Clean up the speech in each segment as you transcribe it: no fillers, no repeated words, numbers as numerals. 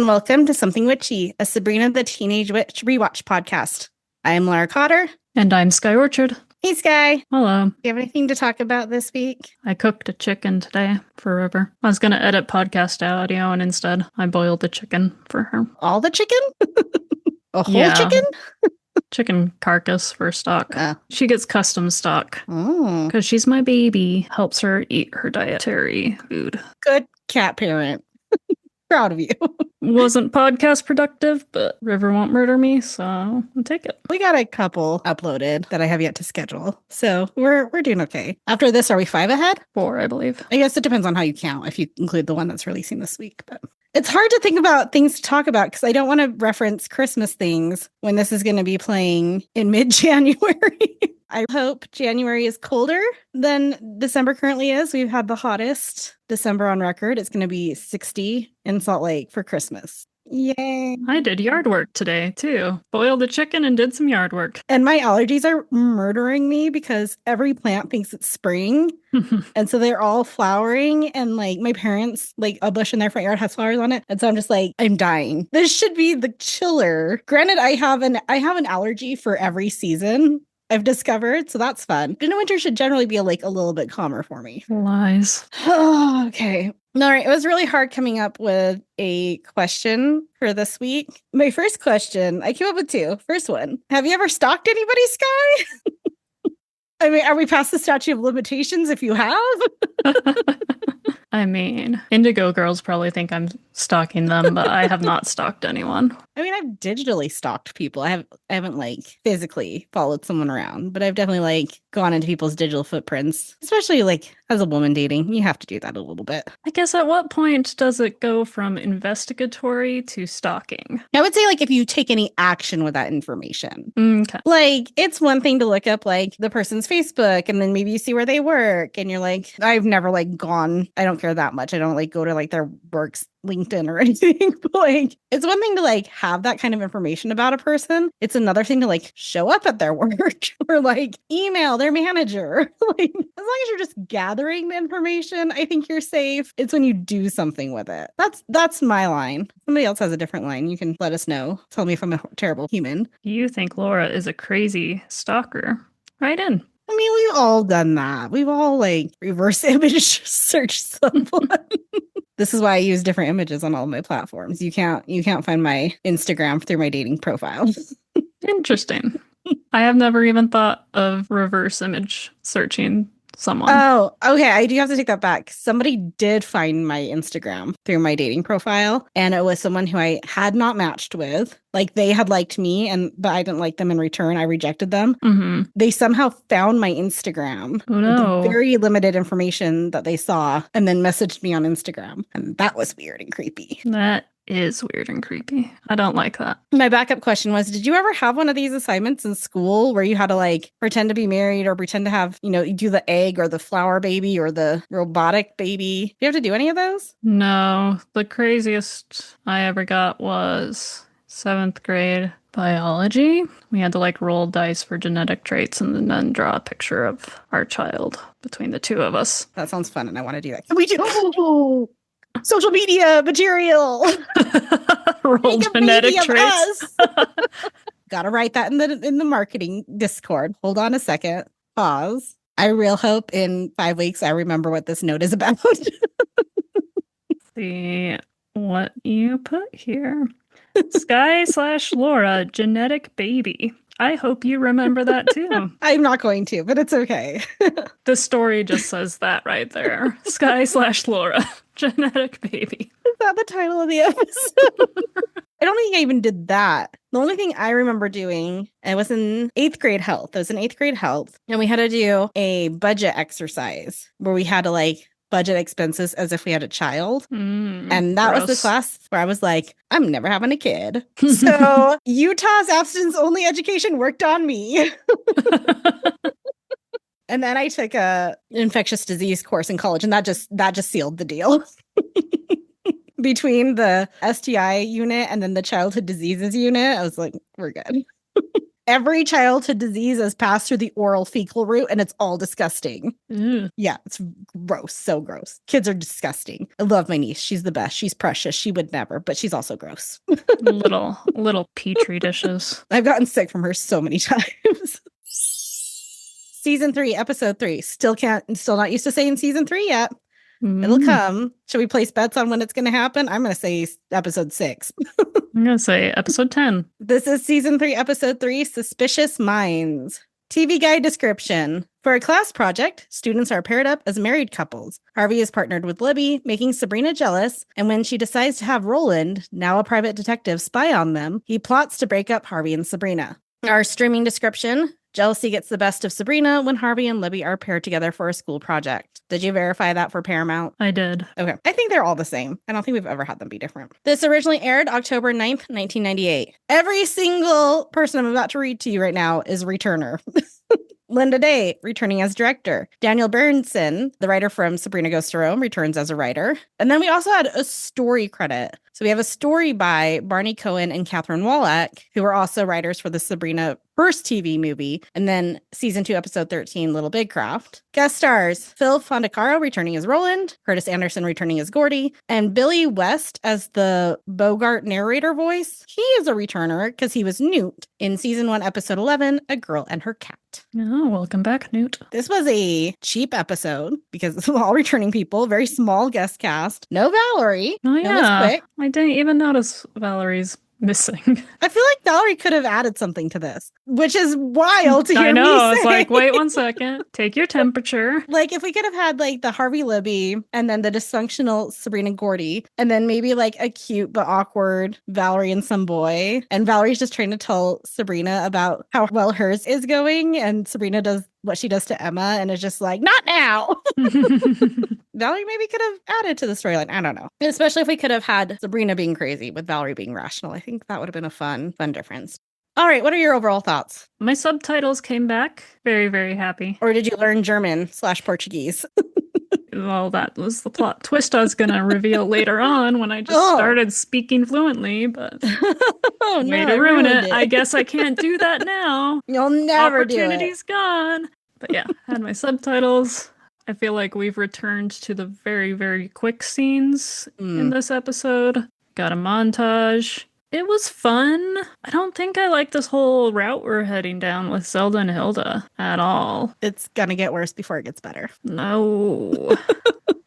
and welcome to Something Witchy, a Sabrina the Teenage Witch rewatch podcast. I am Laura Cotter. And I'm Skye Orchard. Hey, Skye. Hello. Do you have anything to talk about this week? I cooked a chicken today for River. I was going to edit podcast audio, and instead I boiled the chicken for her. All the chicken? A whole chicken? Chicken carcass for stock. She gets custom stock. Because she's my baby. Helps her eat her dietary food. Good cat parent. Proud of you. Wasn't podcast productive, but River won't murder me, so I'll take it. We got a couple uploaded that I have yet to schedule, so we're doing okay. After this, are we 5 ahead? 4, I believe. I guess it depends on how you count, if you include the one that's releasing this week. But it's hard to think about things to talk about because I don't want to reference Christmas things when this is going to be playing in mid-January. I hope January is colder than December currently is. We've had the hottest December on record. It's going to be 60 in Salt Lake for Christmas. Yay. I did yard work today, too. Boiled a chicken and did some yard work. And my allergies are murdering me because every plant thinks it's spring. And so they're all flowering. And like my parents, like a bush in their front yard has flowers on it. And so I'm just like, I'm dying. This should be the chiller. Granted, I have an allergy for every season, I've discovered, so that's fun. But winter should generally be like a little bit calmer for me. Lies. Oh, okay. All right. It was really hard coming up with a question for this week. My first question, I came up with 2. First one, have you ever stalked anybody, Skye? I mean, are we past the statute of limitations if you have? I mean, Indigo girls probably think I'm stalking them, but I have not stalked anyone. I mean, I've digitally stalked people. I haven't like physically followed someone around, but I've definitely like gone into people's digital footprints, especially like as a woman dating. You have to do that a little bit. I guess at what point does it go from investigatory to stalking? I would say like if you take any action with that information. Okay. Like it's one thing to look up like the person's Facebook and then maybe you see where they work and you're like, I've never like gone, I don't care that much. I don't like go to like their works LinkedIn or anything. But like it's one thing to like have that kind of information about a person. It's another thing to like show up at their work or like email their manager. Like as long as you're just gathering the information, I think you're safe. It's when you do something with it. That's my line. Somebody else has a different line. You can let us know. Tell me if I'm a terrible human. You think Laura is a crazy stalker. Right in. I mean, we've all done that. We've all like reverse image searched someone. This is why I use different images on all of my platforms. You can't find my Instagram through my dating profile. Interesting. I have never even thought of reverse image searching someone. Oh, okay. I do have to take that back. Somebody did find my Instagram through my dating profile, and it was someone who I had not matched with. Like they had liked me, but I didn't like them in return. I rejected them. Mm-hmm. They somehow found my Instagram. Oh, no. The very limited information that they saw, and then messaged me on Instagram. And that was weird and creepy. That is weird and creepy. I don't like that. My backup question was, did you ever have one of these assignments in school where you had to like pretend to be married or pretend to have, you do the egg or the flower baby or the robotic baby? Do you have to do any of those? No. The craziest I ever got was 7th grade biology. We had to like roll dice for genetic traits and then draw a picture of our child between the two of us. That sounds fun and I want to do that. Can we do social media material? Roll genetic traits. Gotta write that in the marketing Discord. Hold on a second. Pause. I real hope in 5 weeks I remember what this note is about. See what you put here. Skye/Laura, genetic baby. I hope you remember that too. I'm not going to, but it's okay. The story just says that right there. Skye/Laura, genetic baby. Is that the title of the episode? I don't think I even did that. The only thing I remember doing, I was in 8th grade health. I was in 8th grade health, and we had to do a budget exercise where we had to like budget expenses as if we had a child. And that was the class where I was like, I'm never having a kid. So Utah's abstinence only education worked on me. And then I took a infectious disease course in college, and that just sealed the deal. Between the STI unit and then the childhood diseases unit, I was like, we're good. every childhood disease is passed through the oral fecal route, and it's all disgusting. Ew. Yeah, it's gross. So gross. Kids are disgusting. I love my niece. She's the best. She's precious. She would never, but she's also gross. Little petri dishes. I've gotten sick from her so many times. Season 3, episode 3. Still not used to saying season 3 yet. It'll come. Should we place bets on when it's going to happen? I'm going to say episode 6. I'm going to say episode 10. This is season 3, episode 3, Suspicious Minds. TV guide description. For a class project, students are paired up as married couples. Harvey is partnered with Libby, making Sabrina jealous, and when she decides to have Roland, now a private detective, spy on them, he plots to break up Harvey and Sabrina. Our streaming description. Jealousy gets the best of Sabrina when Harvey and Libby are paired together for a school project. Did you verify that for Paramount? I did. Okay. I think they're all the same. I don't think we've ever had them be different. This originally aired October 9th, 1998. Every single person I'm about to read to you right now is a returner. Linda Day, returning as director. Daniel Berenson, the writer from Sabrina Goes to Rome, returns as a writer. And then we also had a story credit. So we have a story by Barney Cohen and Catherine Wallach, who were also writers for the Sabrina first TV movie, and then season 2, episode 13, Little Big Craft. Guest stars, Phil Fondacaro returning as Roland, Curtis Anderson returning as Gordie, and Billy West as the Bogart narrator voice. He is a returner because he was Newt in season 1, episode 11, A Girl and Her Cat. Oh, welcome back, Newt. This was a cheap episode because it's all returning people, very small guest cast. No Valerie. Oh, No Miss yeah. Quick. I didn't even notice Valerie's missing. I feel like Valerie could have added something to this, which is wild to hear I know. me I was say. like, wait 1 second. Take your temperature. Like, if we could have had, like, the Harvey Libby and then the dysfunctional Sabrina Gordie, and then maybe, like, a cute but awkward Valerie and some boy, and Valerie's just trying to tell Sabrina about how well hers is going, and Sabrina does what she does to Emma and is just like, not now. Valerie maybe could have added to the storyline. I don't know. Especially if we could have had Sabrina being crazy with Valerie being rational. I think that would have been a fun difference. All right, what are your overall thoughts? My subtitles came back. Very, very happy. Or did you learn German/Portuguese? Well, that was the plot twist I was going to reveal later on when I just started speaking fluently, but Oh, way no, to I ruin ruined it. I guess I can't do that now. You'll never do it. Opportunity's gone. But yeah, had my subtitles. I feel like we've returned to the very, very quick scenes in this episode. Got a montage. It was fun. I don't think I like this whole route we're heading down with Zelda and Hilda at all. It's gonna get worse before it gets better. No.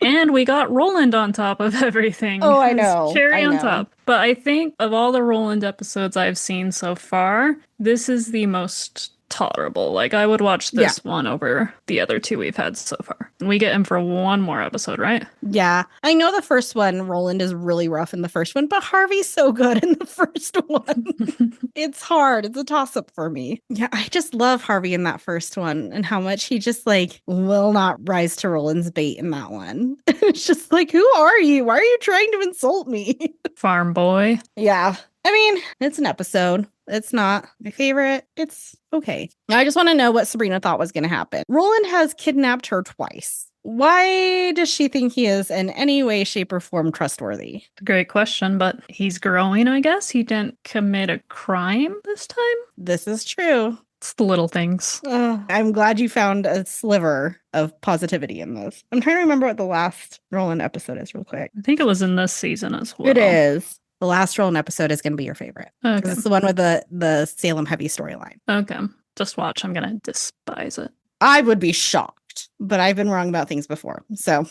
And we got Roland on top of everything. Oh, I know. Cherry I on know. top. But I think of all the Roland episodes I've seen so far, this is the most tolerable. Like, I would watch this one over the other two we've had so far. And we get him for one more episode, right? Yeah. I know the first one, Roland is really rough in the first one, but Harvey's so good in the first one. It's hard. It's a toss-up for me. Yeah, I just love Harvey in that first one and how much he just, like, will not rise to Roland's bait in that one. It's just like, who are you? Why are you trying to insult me? Farm boy. Yeah. I mean, it's an episode. It's not my favorite. It's okay. Now, I just want to know what Sabrina thought was going to happen. Roland has kidnapped her twice. Why does she think he is in any way, shape, or form trustworthy? Great question, but he's growing, I guess. He didn't commit a crime this time. This is true. It's the little things. I'm glad you found a sliver of positivity in this. I'm trying to remember what the last Roland episode is real quick. I think it was in this season as well. It is. The last Roland episode is going to be your favorite. Okay. It's the one with the Salem Heavy storyline. Okay. Just watch. I'm going to despise it. I would be shocked, but I've been wrong about things before. So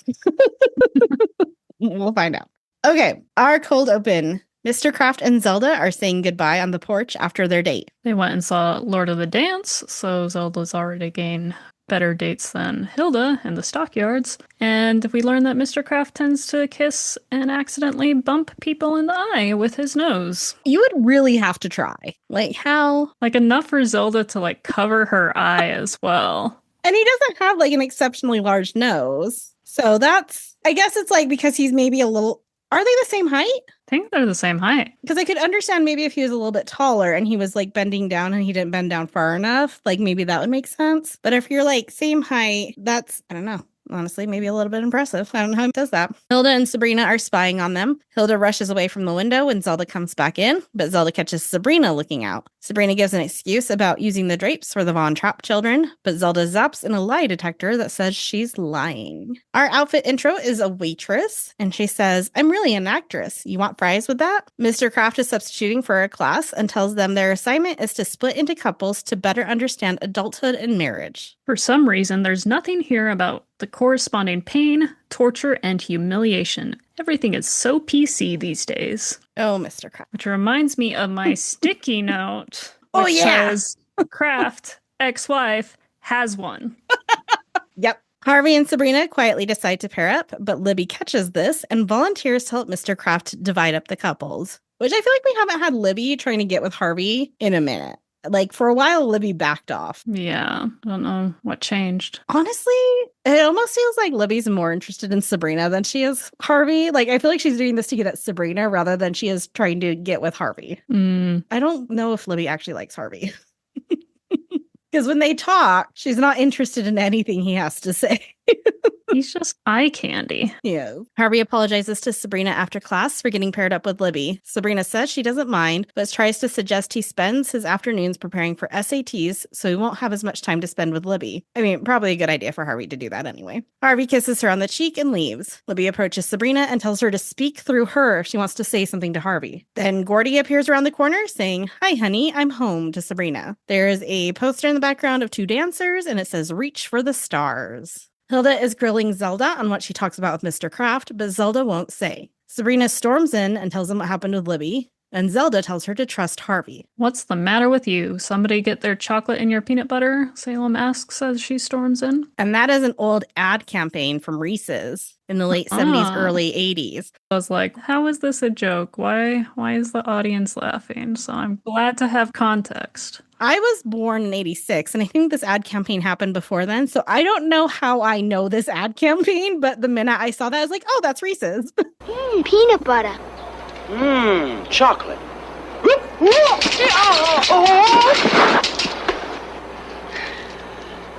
we'll find out. Okay. Our cold open. Mr. Kraft and Zelda are saying goodbye on the porch after their date. They went and saw Lord of the Dance, so Zelda's already gained better dates than Hilda in the stockyards. And we learn that Mr. Kraft tends to kiss and accidentally bump people in the eye with his nose. You would really have to try. Like, how? Like, enough for Zelda to, like, cover her eye as well. And he doesn't have, like, an exceptionally large nose. So that's, I guess it's, like, because he's maybe a little, are they the same height? I think they're the same height. Because I could understand maybe if he was a little bit taller and he was, like, bending down and he didn't bend down far enough, like, maybe that would make sense. But if you're, like, same height, that's, I don't know. Honestly, maybe a little bit impressive. I don't know how he does that. Hilda and Sabrina are spying on them. Hilda rushes away from the window when Zelda comes back in, but Zelda catches Sabrina looking out. Sabrina gives an excuse about using the drapes for the Von Trapp children, but Zelda zaps in a lie detector that says she's lying. Our outfit intro is a waitress, and she says, "I'm really an actress. You want fries with that?" Mr. Kraft is substituting for a class and tells them their assignment is to split into couples to better understand adulthood and marriage. For some reason, there's nothing here about the corresponding pain, torture, and humiliation. Everything is so PC these days. Oh, Mr. Kraft. Which reminds me of my sticky note. Oh, yeah. Says, Kraft, ex-wife, has one. Yep. Harvey and Sabrina quietly decide to pair up, but Libby catches this and volunteers to help Mr. Kraft divide up the couples. Which I feel like we haven't had Libby trying to get with Harvey in a minute. Like, for a while, Libby backed off. Yeah, I don't know what changed. Honestly, it almost feels like Libby's more interested in Sabrina than she is Harvey. Like, I feel like she's doing this to get at Sabrina rather than she is trying to get with Harvey. I don't know if Libby actually likes Harvey. Because when they talk, she's not interested in anything he has to say. He's just eye candy. Yeah. Harvey apologizes to Sabrina after class for getting paired up with Libby. Sabrina says she doesn't mind, but tries to suggest he spends his afternoons preparing for SATs so he won't have as much time to spend with Libby. I mean, probably a good idea for Harvey to do that anyway. Harvey kisses her on the cheek and leaves. Libby approaches Sabrina and tells her to speak through her if she wants to say something to Harvey. Then Gordie appears around the corner saying, "Hi, honey, I'm home," to Sabrina. There is a poster in the background of two dancers and it says, "Reach for the stars." Hilda is grilling Zelda on what she talks about with Mr. Kraft, but Zelda won't say. Sabrina storms in and tells him what happened with Libby, and Zelda tells her to trust Harvey. "What's the matter with you? Somebody get their chocolate in your peanut butter?" Salem asks as she storms in. And that is an old ad campaign from Reese's in the late 70s, early 80s. I was like, how is this a joke? Why is the audience laughing? So I'm glad to have context. I was born in 86, and I think this ad campaign happened before then. So I don't know how I know this ad campaign, but the minute I saw that, I was like, oh, that's Reese's. Peanut butter. Chocolate.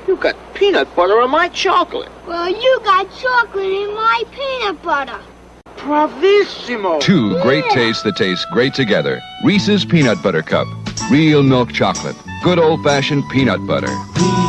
You got peanut butter on my chocolate. Well, you got chocolate in my peanut butter. Bravissimo. Two great tastes that taste great together. Reese's Peanut Butter Cup. Real milk chocolate. Good old-fashioned peanut butter.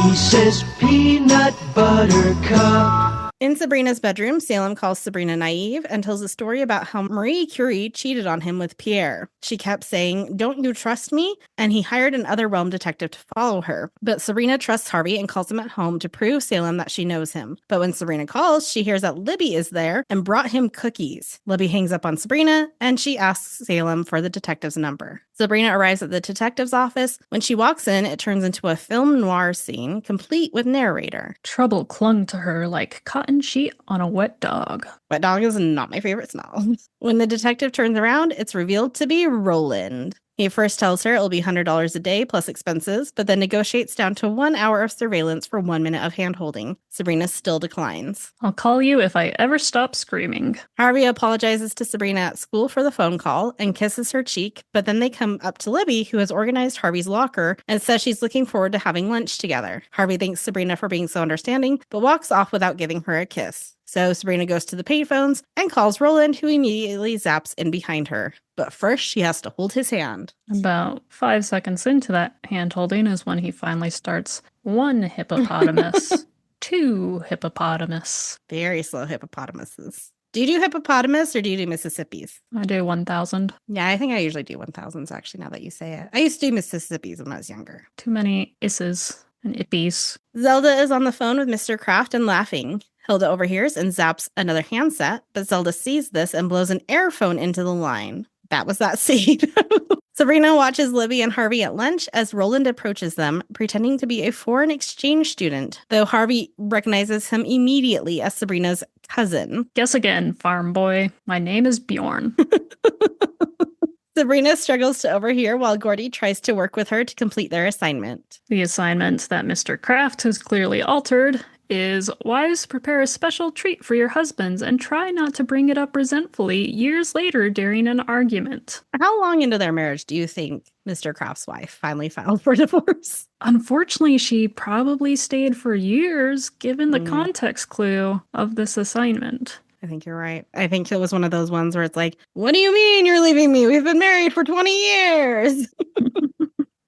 Reese's Peanut Butter Cup. In Sabrina's bedroom, Salem calls Sabrina naive and tells a story about how Marie Curie cheated on him with Pierre. She kept saying, "Don't you trust me?" And he hired an other realm detective to follow her. But Sabrina trusts Harvey and calls him at home to prove Salem that she knows him. But when Sabrina calls, she hears that Libby is there and brought him cookies. Libby hangs up on Sabrina and she asks Salem for the detective's number. Sabrina arrives at the detective's office. When she walks in, it turns into a film noir scene, complete with narrator. Trouble clung to her like cotton sheet on a wet dog. Wet dog is not my favorite smell. When the detective turns around, it's revealed to be Roland. He first tells her it'll be $100 a day plus expenses, but then negotiates down to 1 hour of surveillance for 1 minute of handholding. Sabrina still declines. "I'll call you if I ever stop screaming." Harvey apologizes to Sabrina at school for the phone call and kisses her cheek, but then they come up to Libby, who has organized Harvey's locker, and says she's looking forward to having lunch together. Harvey thanks Sabrina for being so understanding, but walks off without giving her a kiss. So Sabrina goes to the payphones and calls Roland, who immediately zaps in behind her. But first, she has to hold his hand. About 5 seconds into that hand holding is when he finally starts 1 hippopotamus, 2 hippopotamus. Very slow hippopotamuses. Do you do hippopotamus or do you do Mississippi's? I do 1,000. Yeah, I think I usually do 1,000s, actually, now that you say it. I used to do Mississippi's when I was younger. Too many isses and ippies. Zelda is on the phone with Mr. Kraft and laughing. Hilda overhears and zaps another handset, but Zelda sees this and blows an airphone into the line. That was that scene. Sabrina watches Libby and Harvey at lunch as Roland approaches them, pretending to be a foreign exchange student, though Harvey recognizes him immediately as Sabrina's cousin. Guess again, farm boy. My name is Bjorn. Sabrina struggles to overhear while Gordie tries to work with her to complete their assignment. The assignment that Mr. Kraft has clearly altered is wives prepare a special treat for your husbands and try not to bring it up resentfully years later during an argument. How long into their marriage do you think Mr. Kraft's wife finally filed for divorce? Unfortunately, she probably stayed for years, given the context clue of this assignment. I think you're right. I think it was one of those ones where it's like, what do you mean you're leaving me? We've been married for 20 years.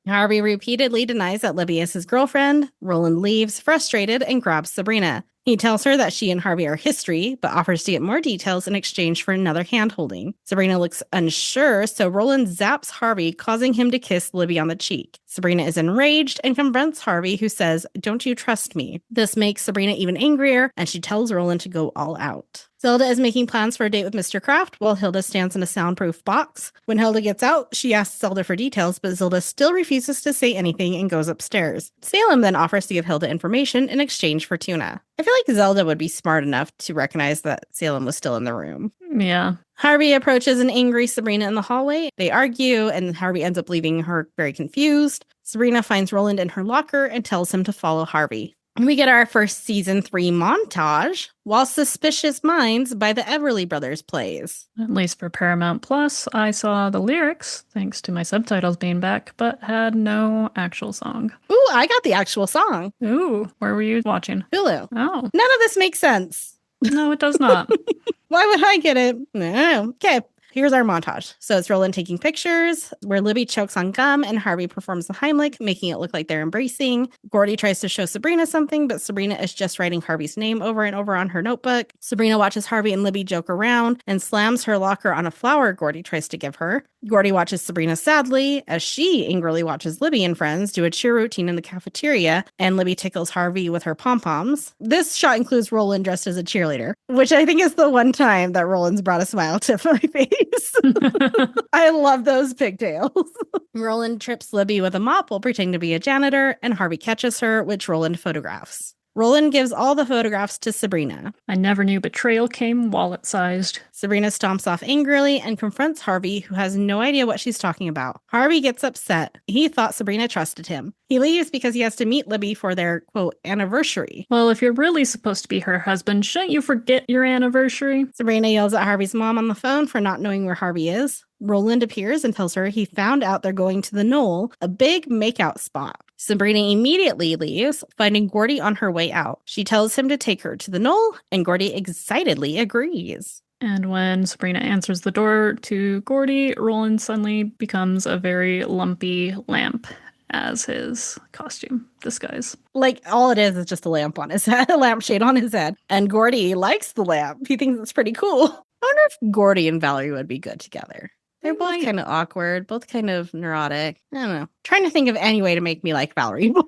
Harvey repeatedly denies that Libby is his girlfriend. Roland leaves, frustrated, and grabs Sabrina. He tells her that she and Harvey are history, but offers to get more details in exchange for another hand-holding. Sabrina looks unsure, so Roland zaps Harvey, causing him to kiss Libby on the cheek. Sabrina is enraged and confronts Harvey, who says, "Don't you trust me?" This makes Sabrina even angrier, and she tells Roland to go all out. Zelda is making plans for a date with Mr. Kraft while Hilda stands in a soundproof box. When Hilda gets out, she asks Zelda for details, but Zelda still refuses to say anything and goes upstairs. Salem then offers to give Hilda information in exchange for tuna. I feel like Zelda would be smart enough to recognize that Salem was still in the room. Yeah. Harvey approaches an angry Sabrina in the hallway. They argue, and Harvey ends up leaving her very confused. Sabrina finds Roland in her locker and tells him to follow Harvey. We get our first season 3 montage while Suspicious Minds by the Everly Brothers plays. At least for Paramount Plus, I saw the lyrics, thanks to my subtitles being back, but had no actual song. Ooh, I got the actual song. Ooh, where were you watching? Hulu. Oh. None of this makes sense. No, it does not. Why would I get it? No. Okay. Here's our montage. So it's Roland taking pictures where Libby chokes on gum and Harvey performs the Heimlich, making it look like they're embracing. Gordie tries to show Sabrina something, but Sabrina is just writing Harvey's name over and over on her notebook. Sabrina watches Harvey and Libby joke around and slams her locker on a flower Gordie tries to give her. Gordie watches Sabrina sadly as she angrily watches Libby and friends do a cheer routine in the cafeteria, and Libby tickles Harvey with her pom-poms. This shot includes Roland dressed as a cheerleader, which I think is the one time that Roland's brought a smile to my face. I love those pigtails. Roland trips Libby with a mop while pretending to be a janitor, and Harvey catches her, which Roland photographs. Roland gives all the photographs to Sabrina. I never knew betrayal came wallet-sized. Sabrina stomps off angrily and confronts Harvey, who has no idea what she's talking about. Harvey gets upset. He thought Sabrina trusted him. He leaves because he has to meet Libby for their, quote, anniversary. Well, if you're really supposed to be her husband, shouldn't you forget your anniversary? Sabrina yells at Harvey's mom on the phone for not knowing where Harvey is. Roland appears and tells her he found out they're going to the Knoll, a big makeout spot. Sabrina immediately leaves, finding Gordie on her way out. She tells him to take her to the Knoll, and Gordie excitedly agrees. And when Sabrina answers the door to Gordie, Roland suddenly becomes a very lumpy lamp as his costume disguise. Like, all it is just a lamp on his head, a lampshade on his head. And Gordie likes the lamp. He thinks it's pretty cool. I wonder if Gordie and Valerie would be good together. They're both kind of awkward, both kind of neurotic. I don't know. Trying to think of any way to make me like Valerie more.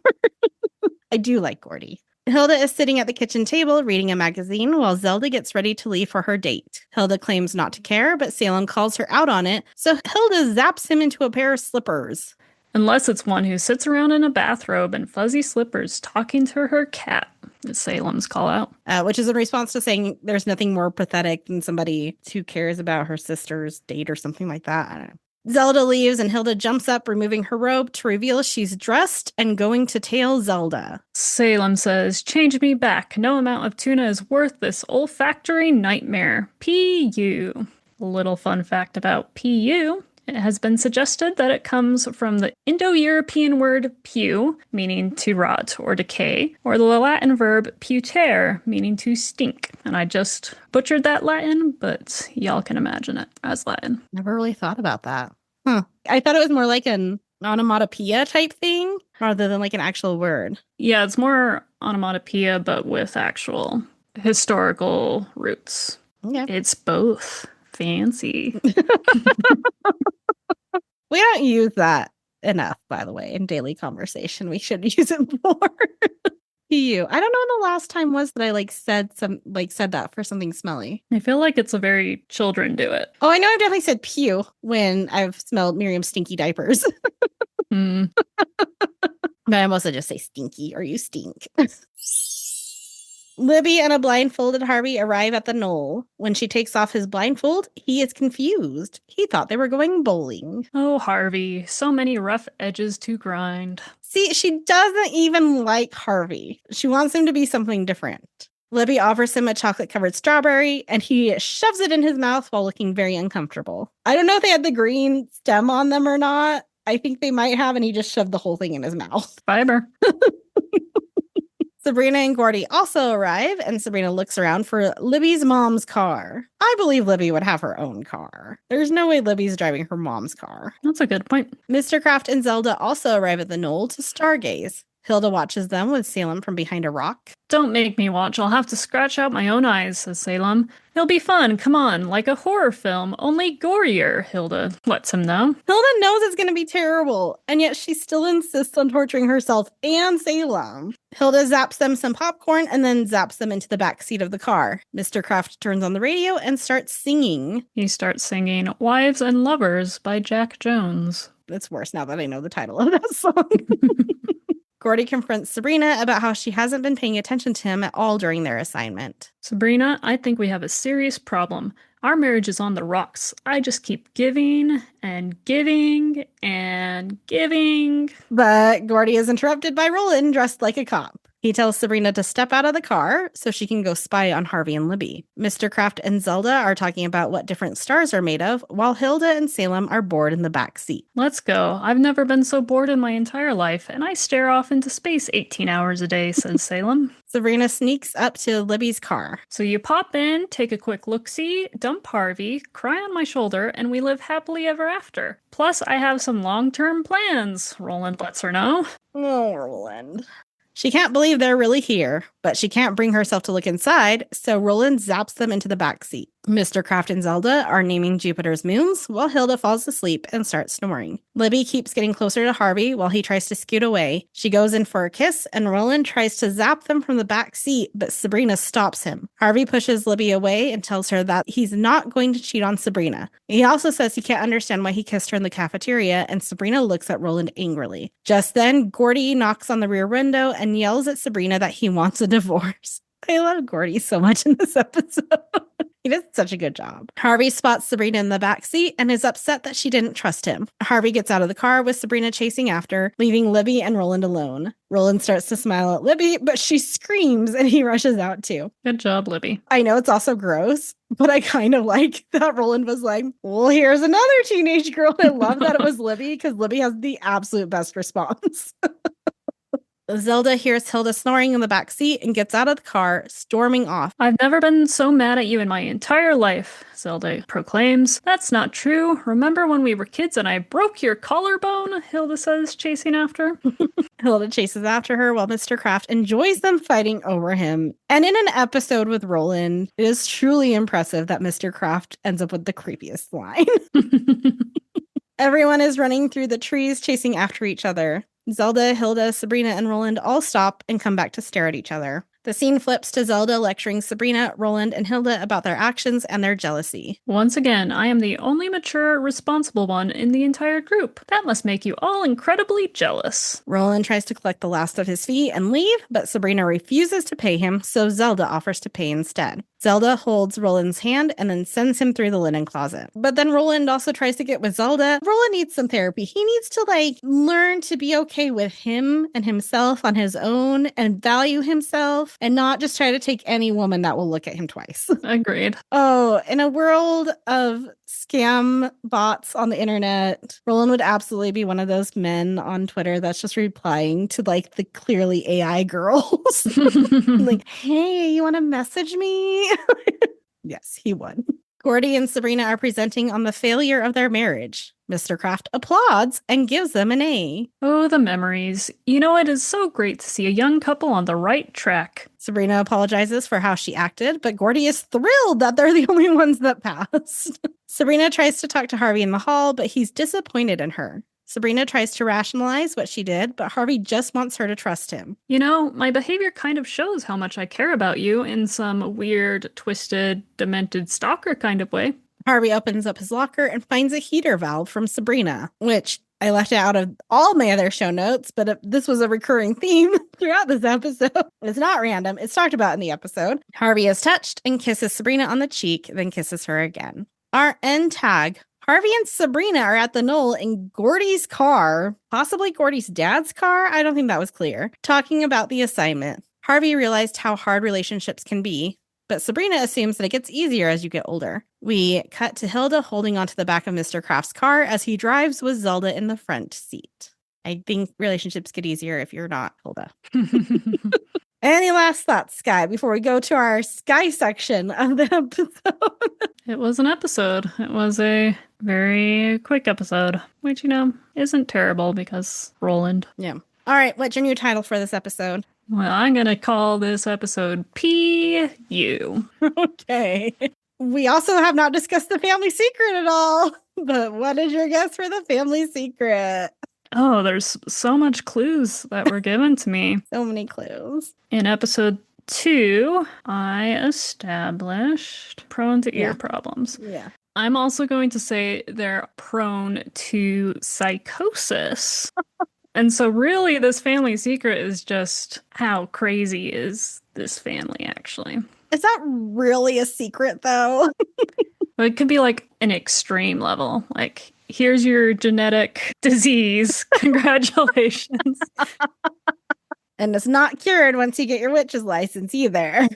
I do like Gordie. Hilda is sitting at the kitchen table reading a magazine while Zelda gets ready to leave for her date. Hilda claims not to care, but Salem calls her out on it, so Hilda zaps him into a pair of slippers. Unless it's one who sits around in a bathrobe and fuzzy slippers talking to her cat, is Salem's call out. Which is in response to saying there's nothing more pathetic than somebody who cares about her sister's date or something like that. I don't know. Zelda leaves and Hilda jumps up, removing her robe to reveal she's dressed and going to tail Zelda. Salem says, "Change me back. No amount of tuna is worth this olfactory nightmare. P.U. A little fun fact about P.U. It has been suggested that it comes from the Indo-European word pew, meaning to rot or decay, or the Latin verb putere, meaning to stink. And I just butchered that Latin, but y'all can imagine it as Latin. Never really thought about that. I thought it was more like an onomatopoeia type thing rather than like an actual word. Yeah, it's more onomatopoeia, but with actual historical roots. Okay. It's both. Fancy. We don't use that enough, by the way, in daily conversation. We should use it more. PU. I don't know when the last time was that I said that for something smelly. I feel like it's a very children do it. Oh, I know I've definitely said pew when I've smelled Miriam's stinky diapers. But I mostly just say stinky or you stink. Libby and a blindfolded Harvey arrive at the Knoll. When she takes off his blindfold, he is confused. He thought they were going bowling. Oh, Harvey, so many rough edges to grind. See, she doesn't even like Harvey. She wants him to be something different. Libby offers him a chocolate-covered strawberry, and he shoves it in his mouth while looking very uncomfortable. I don't know if they had the green stem on them or not. I think they might have, and he just shoved the whole thing in his mouth. Fiber. Sabrina and Gordie also arrive, and Sabrina looks around for Libby's mom's car. I believe Libby would have her own car. There's no way Libby's driving her mom's car. That's a good point. Mr. Kraft and Zelda also arrive at the Knoll to stargaze. Hilda watches them with Salem from behind a rock. Don't make me watch. I'll have to scratch out my own eyes, says Salem. It'll be fun. Come on, like a horror film, only gorier, Hilda lets him know. Hilda knows it's going to be terrible, and yet she still insists on torturing herself and Salem. Hilda zaps them some popcorn and then zaps them into the back seat of the car. Mr. Kraft turns on the radio and starts singing. He starts singing Wives and Lovers by Jack Jones. It's worse now that I know the title of that song. Gordie confronts Sabrina about how she hasn't been paying attention to him at all during their assignment. Sabrina, I think we have a serious problem. Our marriage is on the rocks. I just keep giving and giving and giving. But Gordie is interrupted by Roland dressed like a cop. He tells Sabrina to step out of the car so she can go spy on Harvey and Libby. Mr. Kraft and Zelda are talking about what different stars are made of, while Hilda and Salem are bored in the back seat. Let's go. I've never been so bored in my entire life, and I stare off into space 18 hours a day, says Salem. Sabrina sneaks up to Libby's car. So you pop in, take a quick look-see, dump Harvey, cry on my shoulder, and we live happily ever after. Plus, I have some long-term plans, Roland lets her know. Oh, Roland. She can't believe they're really here, but she can't bring herself to look inside, so Roland zaps them into the back seat. Mr. Kraft and Zelda are naming Jupiter's moons, while Hilda falls asleep and starts snoring. Libby keeps getting closer to Harvey while he tries to scoot away. She goes in for a kiss, and Roland tries to zap them from the back seat, but Sabrina stops him. Harvey pushes Libby away and tells her that he's not going to cheat on Sabrina. He also says he can't understand why he kissed her in the cafeteria, and Sabrina looks at Roland angrily. Just then, Gordie knocks on the rear window and yells at Sabrina that he wants a divorce. I love Gordie so much in this episode. He did such a good job. Harvey spots Sabrina in the back seat and is upset that she didn't trust him. Harvey gets out of the car with Sabrina chasing after, leaving Libby and Roland alone. Roland starts to smile at Libby, but she screams and he rushes out too. Good job, Libby. I know it's also gross, but I kind of like that Roland was like, well, here's another teenage girl. I love that it was Libby because Libby has the absolute best response. Zelda hears Hilda snoring in the back seat and gets out of the car, storming off. I've never been so mad at you in my entire life, Zelda proclaims. That's not true. Remember when we were kids and I broke your collarbone? Hilda says, chasing after. Hilda chases after her while Mr. Kraft enjoys them fighting over him. And in an episode with Roland, it is truly impressive that Mr. Kraft ends up with the creepiest line. Everyone is running through the trees, chasing after each other. Zelda, Hilda, Sabrina, and Roland all stop and come back to stare at each other. The scene flips to Zelda lecturing Sabrina, Roland, and Hilda about their actions and their jealousy. Once again, I am the only mature, responsible one in the entire group. That must make you all incredibly jealous. Roland tries to collect the last of his fee and leave, but Sabrina refuses to pay him, so Zelda offers to pay instead. Zelda holds Roland's hand and then sends him through the linen closet. But then Roland also tries to get with Zelda. Roland needs some therapy. He needs to learn to be okay with him and himself on his own and value himself and not just try to take any woman that will look at him twice. Agreed. Oh, in a world of scam bots on the internet, Roland would absolutely be one of those men on Twitter that's just replying to the clearly AI girls. Hey, you want to message me? Yes, he would. Gordie and Sabrina are presenting on the failure of their marriage. Mr. Kraft applauds and gives them an A. Oh, the memories. You know, it is so great to see a young couple on the right track. Sabrina apologizes for how she acted, but Gordie is thrilled that they're the only ones that passed. Sabrina tries to talk to Harvey in the hall, but he's disappointed in her. Sabrina tries to rationalize what she did, but Harvey just wants her to trust him. You know, my behavior kind of shows how much I care about you in some weird, twisted, demented stalker kind of way. Harvey opens up his locker and finds a heater valve from Sabrina, which I left it out of all my other show notes, but this was a recurring theme throughout this episode. It's not random. It's talked about in the episode. Harvey is touched and kisses Sabrina on the cheek, then kisses her again. Our end tag. Harvey and Sabrina are at the Knoll in Gordie's car, possibly Gordie's dad's car. I don't think that was clear. Talking about the assignment. Harvey realized how hard relationships can be, but Sabrina assumes that it gets easier as you get older. We cut to Hilda holding onto the back of Mr. Kraft's car as he drives with Zelda in the front seat. I think relationships get easier if you're not Hilda. Any last thoughts, Skye, before we go to our Skye section of the episode? It was an episode. It was a very quick episode, which, isn't terrible because Roland. Yeah. All right. What's your new title for this episode? Well, I'm going to call this episode P.U. Okay. We also have not discussed the family secret at all. But what is your guess for the family secret? Oh, there's so much clues that were given to me. So many clues. In episode 2, I established prone to ear problems. Yeah. I'm also going to say they're prone to psychosis. And so really this family secret is just how crazy is this family actually. Is that really a secret though? But it could be like an extreme level. Like, here's your genetic disease. Congratulations. And it's not cured once you get your witch's license either.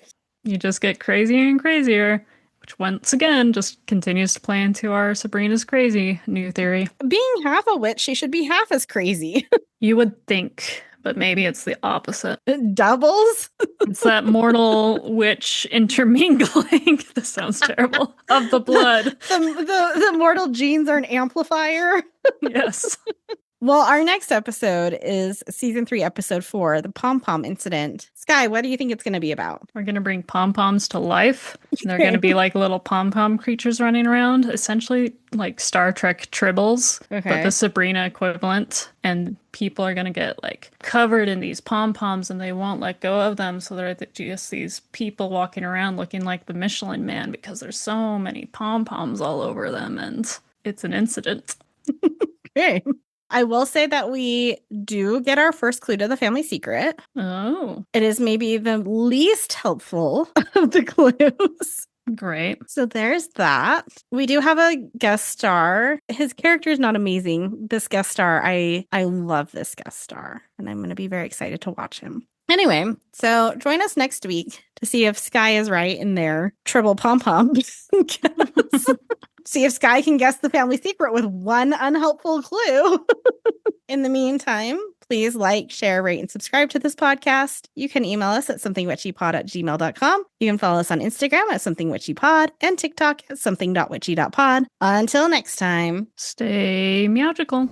You just get crazier and crazier, which once again just continues to play into our Sabrina's crazy new theory. Being half a witch, she should be half as crazy. You would think, but maybe it's the opposite. It doubles? It's that mortal witch intermingling. This sounds terrible. Of the blood. The mortal genes are an amplifier. Yes. Well, our next episode is season 3, episode 4, the pom-pom incident. Skye, what do you think it's going to be about? We're going to bring pom-poms to life. They're going to be like little pom-pom creatures running around, essentially like Star Trek tribbles, but the Sabrina equivalent. And people are going to get like covered in these pom-poms and they won't let go of them. So they're just these people walking around looking like the Michelin Man because there's so many pom-poms all over them and it's an incident. Okay. I will say that we do get our first clue to the family secret. Oh. It is maybe the least helpful of the clues. Great. So there's that. We do have a guest star. His character is not amazing. This guest star, I love this guest star. And I'm going to be very excited to watch him. Anyway, so join us next week to see if Skye is right in their triple pom-poms. See if Skye can guess the family secret with one unhelpful clue. In the meantime, please like, share, rate, and subscribe to this podcast. You can email us at somethingwitchypod@gmail.com. You can follow us on Instagram at somethingwitchypod and TikTok at something.witchy.pod. Until next time, stay meowgical.